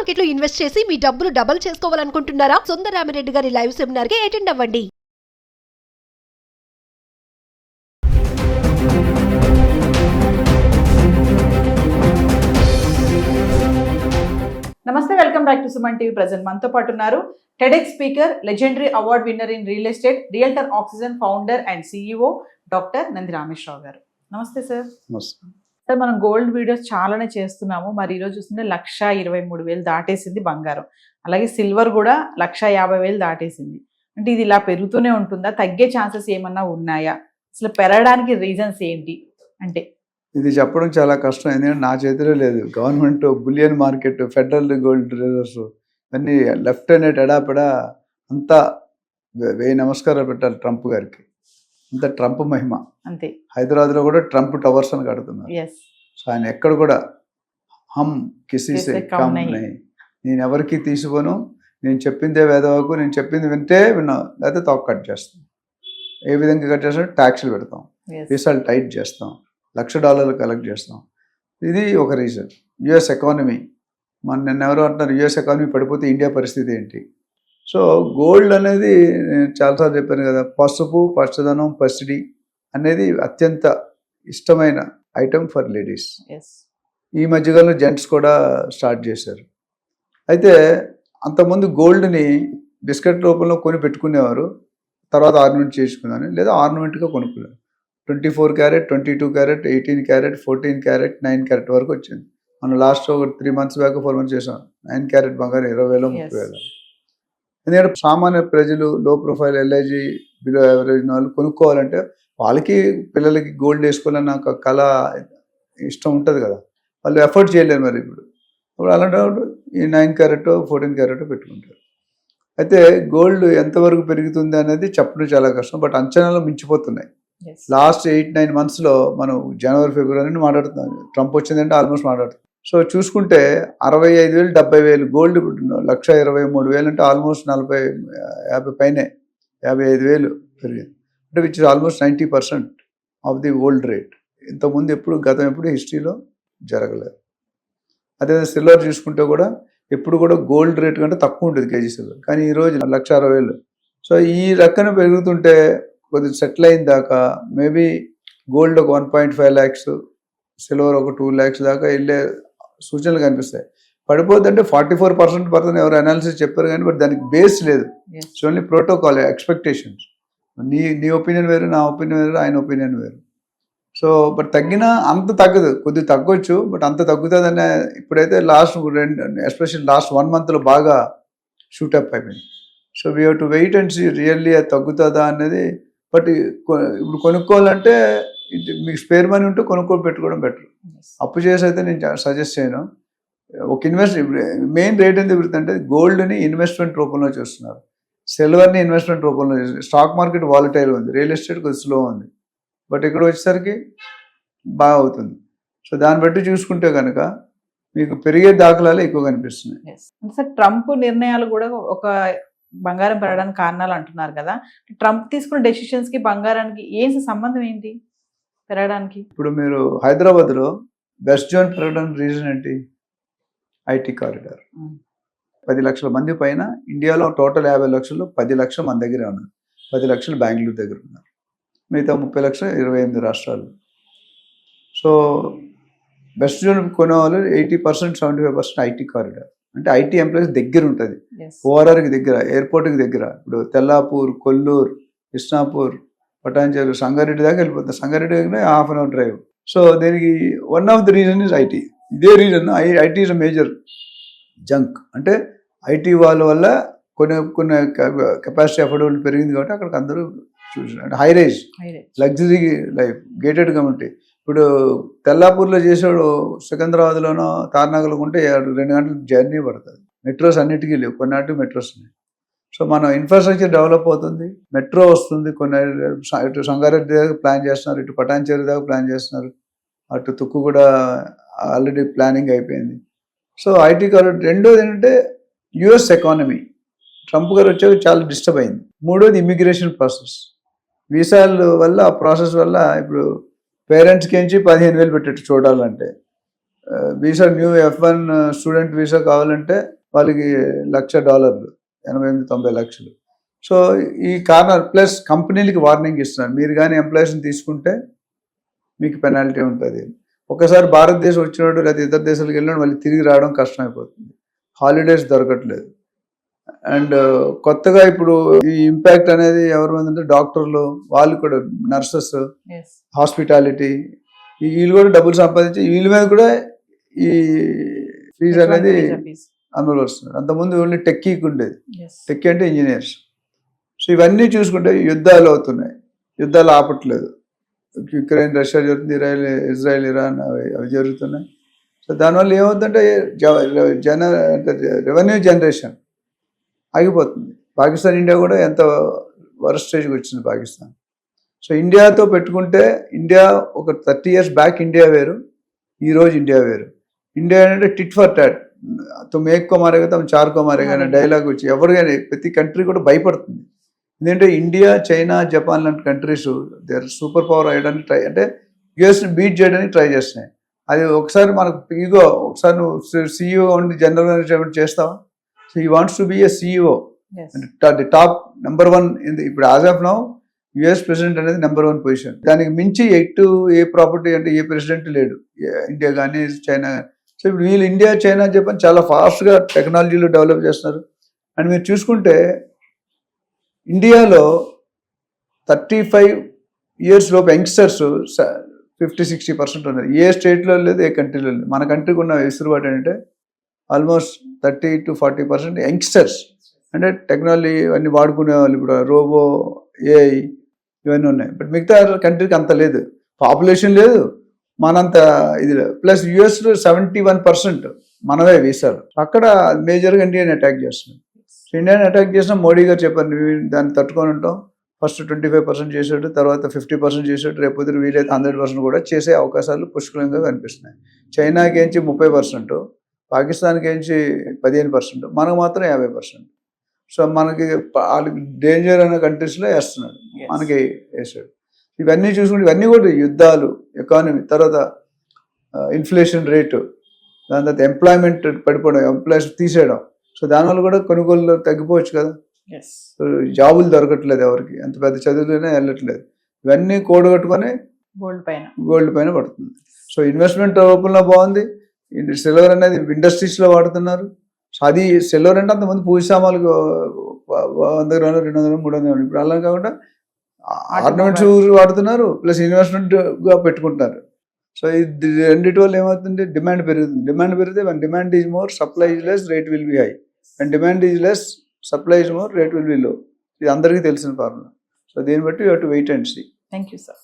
Market లో invest చేసి మీ డబ్బులు డబుల్ చేసుకోవాలనుకుంటున్నారా? సుందరరామిరెడ్డి గారి లైవ్ సెమినార్ కి అటెండ్ అవ్వండి. నమస్తే, welcome back to Suman TV. Present మనతో పాటు ఉన్నారు TEDx speaker, legendary award winner in real estate, realtor oxygen founder and CEO doctor Nandi Rameshwar Rao గారు. నమస్తే సార్. సార్, మనం గోల్డ్ వీడియోస్ చాలానే చేస్తున్నాము. మరి ఈరోజు చూస్తుంటే 1,23,000 దాటేసింది బంగారం. అలాగే సిల్వర్ కూడా 1,50,000 దాటేసింది. అంటే ఇది ఇలా పెరుగుతూనే ఉంటుందా? తగ్గే ఛాన్సెస్ ఏమన్నా ఉన్నాయా? అసలు పెరగడానికి రీజన్స్ ఏంటి? అంటే ఇది చెప్పడం చాలా కష్టం. ఎందుకంటే నా చేతిలో లేదు. Government bullion market, federal gold reserves అన్నీ లెఫ్ట్ అండ్ రైట్ ఎడాపెడా అంతా 1000 నమస్కారాలు పెట్టాలి ట్రంప్ గారికి. అంత ట్రంప్ మహిమ. అంతే. హైదరాబాద్లో కూడా ట్రంప్ టవర్స్ అని కడుతున్నారు. సో ఆయన ఎక్కడ కూడా హమ్ కిసీసే కమ్ నహీ, నేను ఎవరికి తీసుకోను, నేను చెప్పిందే వేదవాకు, నేను చెప్పింది వింటే విన్నా, లేకపోతే తోక కట్ చేస్తాం. ఏ విధంగా కట్ చేస్తాం? ట్యాక్స్లు పెడతాం, వీసాలు టైట్ చేస్తాం, $1,00,000 కలెక్ట్ చేస్తాం. ఇది ఒక రీజన్. యుఎస్ ఎకానమీ, నిన్న ఎవరో అంటున్నారు యుఎస్ ఎకానమీ పడిపోతే ఇండియా పరిస్థితి ఏంటి? సో గోల్డ్ అనేది నేను చాలాసార్లు చెప్పాను కదా, పసుపు, పచ్చదనం, పసిడి అనేది అత్యంత ఇష్టమైన ఐటమ్ ఫర్ లేడీస్. ఈ మధ్యకాలంలో జెంట్స్ కూడా స్టార్ట్ చేశారు. అయితే అంతకుముందు గోల్డ్ని బిస్కెట్ రూపంలో కొని పెట్టుకునేవారు, తర్వాత ఆర్నమెంట్ చేసుకున్నాను, లేదా ఆర్నమెంట్గా కొనుక్కున్నారు. 24 carrot, 22 carrot, 18 carrot, 14 carrot, 9 carrot వరకు వచ్చింది. మనం లాస్ట్ ఒక 3 months బ్యాక్ 4 months చేసాం. 9 క్యారెట్ బంగారం 20,000, 30,000. ఎందుకంటే సామాన్య ప్రజలు, లో ప్రొఫైల్, ఎల్ఐజీ, బిలో యావరేజ్ వాళ్ళు కొనుక్కోవాలంటే వాళ్ళకి పిల్లలకి గోల్డ్ వేసుకోవాలన్న ఒక కళ, ఇష్టం ఉంటుంది కదా, వాళ్ళు ఎఫర్ట్ చేయలేరు. మరి ఇప్పుడు అలాంటి ఈ 9 క్యారెట్, 14 క్యారెట్ పెట్టుకుంటారు. అయితే గోల్డ్ ఎంతవరకు పెరుగుతుంది అనేది చెప్పడం చాలా కష్టం, బట్ అంచనాలు మించిపోతున్నాయి. లాస్ట్ 8-9 monthsలో మనం జనవరి, ఫిబ్రవరి మాట్లాడుతున్నాం. ట్రంప్ వచ్చిందంటే ఆల్మోస్ట్ మాట్లాడుతున్నాం. సో చూసుకుంటే 65,000, 70,000 గోల్డ్ 1,23,000 అంటే ఆల్మోస్ట్ 40-50 పైనే, 55,000 పెరిగింది. అంటే which is almost 90% of the old rate. ఇంతకుముందు గతం ఎప్పుడు హిస్టరీలో జరగలేదు. అదే సిల్వర్ చూసుకుంటే కూడా ఎప్పుడు కూడా గోల్డ్ రేట్ కంటే తక్కువ ఉంటుంది కేజీ సిల్వర్, కానీ ఈరోజు 1,60,000. సో ఈ రకన పెరుగుతుంటే కొద్దిగా సెటిల్ అయిన దాకా మేబీ గోల్డ్ ఒక 1.5 lakhs, సిల్వర్ ఒక 2 lakhs దాకా వెళ్ళే సూచనలు కనిపిస్తాయి. పడిపోతుంటే 44% పడుతుంది ఎవరు అనాలిసిస్ చెప్పారు, కానీ బట్ దానికి బేస్ లేదు. So only protocol, expectations. నీ ఒపీనియన్ వేరు, నా ఒపీనియన్ వేరు, ఆయన ఒపీనియన్ వేరు. సో బట్ తగ్గినా అంత తగ్గదు, కొద్దిగా తగ్గొచ్చు, బట్ అంత తగ్గుతుందనే ఇప్పుడైతే లాస్ట్ ఎస్పెషల్లీ లాస్ట్ 1 monthలో బాగా షూటప్ అయిపోయింది. So we have to wait and see really అది తగ్గుతుందా అనేది. బట్ ఇప్పుడు కొనుక్కోవాలంటే మీకు స్పేర్ మనీ ఉంటే కొనుక్కొని పెట్టుకోవడం బెటర్. అప్పు చేసి అయితే నేను సజెస్ట్ చేయను. ఒక మెయిన్ రేట్ ఎంత పెరుగుతుందంటే గోల్డ్ని ఇన్వెస్ట్మెంట్ రూపంలో చేస్తున్నారు, సిల్వర్ని ఇన్వెస్ట్మెంట్ రూపంలో చేస్తున్నారు. స్టాక్ మార్కెట్ వాలటైల్ ఉంది, రియల్ ఎస్టేట్ కొద్దిగా స్లో ఉంది, బట్ ఇక్కడ వచ్చేసరికి బాగా అవుతుంది. సో దాన్ని బట్టి చూసుకుంటే కనుక మీకు పెరిగే దాఖలాలు ఎక్కువ కనిపిస్తున్నాయి. సార్, ట్రంప్ నిర్ణయాలు కూడా ఒక బంగారం పెరగడానికి కారణాలు అంటున్నారు కదా. ట్రంప్ తీసుకున్న డెసిషన్స్ కి బంగారానికి ఏంటి సంబంధం, ఏంటి పెరగడానికి? ఇప్పుడు మీరు హైదరాబాద్లో బెస్ట్ జోన్ పెరగడానికి రీజన్ ఏంటి? IT corridor. 10 లక్షల మంది పైన ఇండియాలో టోటల్ 50 లక్షలు, 10 లక్షలు మన దగ్గరే ఉన్నారు, 10 లక్షలు బెంగళూరు దగ్గర ఉన్నారు, మిగతా 30 లక్షలు 28 రాష్ట్రాలు. సో బెస్ట్ జోన్ కొనేవాళ్ళు 80%, 75% ఐటీ కారిడార్. అంటే ఐటీ ఎంప్లాయీస్ దగ్గర ఉంటుంది, ఓఆర్ఆర్కి దగ్గర, ఎయిర్పోర్ట్కి దగ్గర. ఇప్పుడు తెల్లాపూర్, కొల్లూరు, కృష్ణాపూర్, పటాన్చేరు, సంగారెడ్డి దాకా వెళ్ళిపోతుంది. సంగారెడ్డి దగ్గర 1/2 hour డ్రైవ్. సో దీనికి one of the reason is IT. ఇదే reason, IT is a major junk. అంటే ఐటీ వాళ్ళ వల్ల కొన్ని కెపాసిటీ అఫోర్డబుల్ పెరిగింది కాబట్టి అక్కడికి అందరూ చూసారు. అంటే high rise luxury life, gated community. ఇప్పుడు తెల్లాపూర్లో చేసాడు, సికింద్రాబాద్లోనో తార్నాకలో ఉంటే 2 గంటల జర్నీ పడుతుంది. మెట్రోస్ అన్నిటికీ లేవు, కొన్నాటికి మెట్రోస్ ఉన్నాయి. సో మన ఇన్ఫ్రాస్ట్రక్చర్ డెవలప్ అవుతుంది, మెట్రో వస్తుంది. కొన్ని ఇటు సంగారెడ్డి దాకా ప్లాన్ చేస్తున్నారు, ఇటు పటాన్చేరు దాకా ప్లాన్ చేస్తున్నారు, అటు తుక్కు కూడా ఆల్రెడీ ప్లానింగ్ అయిపోయింది. So IT corridor. రెండోది ఏంటంటే యుఎస్ ఎకానమీ. ట్రంప్ గారు వచ్చాక చాలా డిస్టర్బ్ అయింది. మూడోది ఇమిగ్రేషన్ ప్రాసెస్. వీసాల వల్ల, ఆ ప్రాసెస్ వల్ల ఇప్పుడు పేరెంట్స్కి నుంచి 15,000 పెట్టేట్టు చూడాలంటే visa new F1 student visa కావాలంటే వాళ్ళకి $1,00,000 $88-90 లక్షలు. సో ఈ కారణాలు ప్లస్ కంపెనీలకి వార్నింగ్ ఇస్తున్నారు, మీరు కానీ ఎంప్లాయీస్ని తీసుకుంటే మీకు పెనాల్టీ ఉంటుంది. ఒకసారి భారతదేశం వచ్చినాడు లేదా ఇతర దేశాలకు వెళ్ళినాడు మళ్ళీ తిరిగి రావడం కష్టమైపోతుంది, హాలిడేస్ దొరకట్లేదు. అండ్ కొత్తగా ఇప్పుడు ఈ ఇంపాక్ట్ అనేది ఎవరి మీద అంటే డాక్టర్లు, వాళ్ళు కూడా నర్సెస్, హాస్పిటాలిటీ, వీళ్ళు కూడా డబ్బులు సంపాదించి వీళ్ళ మీద కూడా ఈ ఫీజు అనేది అమలు వస్తున్నారు. అంతకుముందు ఓన్లీ టెక్కీకి ఉండేది, టెక్కీ అంటే ఇంజనీర్స్. సో ఇవన్నీ చూసుకుంటే యుద్ధాలు అవుతున్నాయి, యుద్ధాలు ఆపట్లేదు. యుక్రెయిన్ రష్యా జరుగుతుంది, ఇజ్రాయెల్ ఇరాన్ అవి జరుగుతున్నాయి. సో దానివల్ల ఏమవుతుందంటే రెవెన్యూ జనరేషన్ ఆగిపోతుంది. పాకిస్తాన్ ఇండియా కూడా ఎంత వరస్ట్ స్టేజ్కి వచ్చింది పాకిస్తాన్. సో ఇండియాతో పెట్టుకుంటే ఇండియా ఒక 30 years బ్యాక్ ఇండియా వేరు, ఈరోజు ఇండియా వేరు. ఇండియా అంటే టిట్ ఫర్ టాట్, తుమ్ ఏక్ కో మారేగా తుమ్ చార్ కో మారేగా అనే డైలాగ్ వచ్చి ఎవరికైనా ప్రతి కంట్రీ కూడా భయపడుతుంది. ఎందుకంటే ఇండియా, చైనా, జపాన్ లాంటి countries they are super power అయ్యడానికి ట్రై, అంటే యుఎస్ని బీట్ చేయడానికి ట్రై చేస్తున్నాయి. అది ఒకసారి మనకు ఈగో, ఒకసారి నువ్వు CEO ఉండి జనరల్ మేనేజర్ చేస్తావా? సో ఈ wants to be A CEO, the top number 1 ఇప్పుడు as of now US president అనేది నెంబర్ 1 పొజిషన్. దానికి మించి ఏ ప్రాపర్టీ అంటే ఏ ప్రెసిడెంట్ లేడు, ఇండియా కానీ చైనా. సో ఇప్పుడు వీళ్ళు ఇండియా, చైనా, జపాన్ చాలా ఫాస్ట్గా టెక్నాలజీలో డెవలప్ చేస్తున్నారు. అండ్ మీరు చూసుకుంటే ఇండియాలో 35 years లోపు యంగ్స్టర్స్ 50-60% ఉన్నారు. ఏ స్టేట్లో లేదు, ఏ కంట్రీలో లేదు. మన కంట్రీకి ఉన్న వెసులుబాటు ఏంటంటే ఆల్మోస్ట్ 30-40% యంగ్స్టర్స్, అంటే టెక్నాలజీ అన్ని వాడుకునే వాళ్ళు. ఇప్పుడు రోబో, AI ఇవన్నీ ఉన్నాయి. బట్ మిగతా కంట్రీకి అంత లేదు, పాపులేషన్ లేదు, మనంత ఇది లేదు. ప్లస్ యుఎస్లో 71% మనవే వీసాలు. అక్కడ మేజర్గా ఇండియాని అటాక్ చేస్తున్నాం. సో ఇండియాని అటాక్ చేసినా మోడీ గారు చెప్పారు, దాన్ని తట్టుకొని ఉంటాం. ఫస్ట్ 25% చేసాడు, తర్వాత 50% చేసాడు, రేపు వీలైతే 100% కూడా చేసే అవకాశాలు పుష్కలంగా కనిపిస్తున్నాయి. చైనాకి ఏంచి 30%, పాకిస్తాన్కి ఏంచి 15%, మనకు మాత్రం 50%. సో మనకి వాళ్ళకి డేంజర్ అనే కంట్రీస్లో వేస్తున్నాడు, మనకి వేసాడు. ఇవన్నీ చూసుకుంటే ఇవన్నీ కూడా యుద్ధాలు, ఎకానమీ, తర్వాత ఇన్ఫ్లేషన్ రేటు, దాని తర్వాత ఎంప్లాయ్మెంట్ పడిపోవడం, ఎంప్లాయీస్ తీసేయడం. సో దానివల్ల కూడా కొనుగోలు తగ్గిపోవచ్చు కదా. జాబులు దొరకట్లేదు ఎవరికి, ఎంత పెద్ద చదువులైనా వెళ్ళట్లేదు. ఇవన్నీ కూడగట్టుకొని గోల్డ్ పైన పడుతుంది. సో ఇన్వెస్ట్మెంట్ రూపంలో బాగుంది. సిల్వర్ అనేది ఇండస్ట్రీస్లో వాడుతున్నారు. సో అది సిల్వర్ అంటే అంతమంది పూజ సామాన్లకు 100 గ్రాములు, 200 గ్రాములు, 300 గ్రాములు. ఇప్పుడు అలా కాకుండా ఆర్నమెంట్స్ వాడుతున్నారు, ప్లస్ ఇన్వెస్ట్మెంట్గా పెట్టుకుంటున్నారు. సో ఇది రెండింటి వల్ల ఏమవుతుంది, డిమాండ్ పెరుగుతుంది. డిమాండ్ పెరిగితే when demand is more, supply is less, rate will be high. When demand is less, supply is more, rate will be low. ఇది అందరికీ తెలిసిన ఫార్ములా. సో దీన్ని బట్టి you have to wait and see. Thank you sir.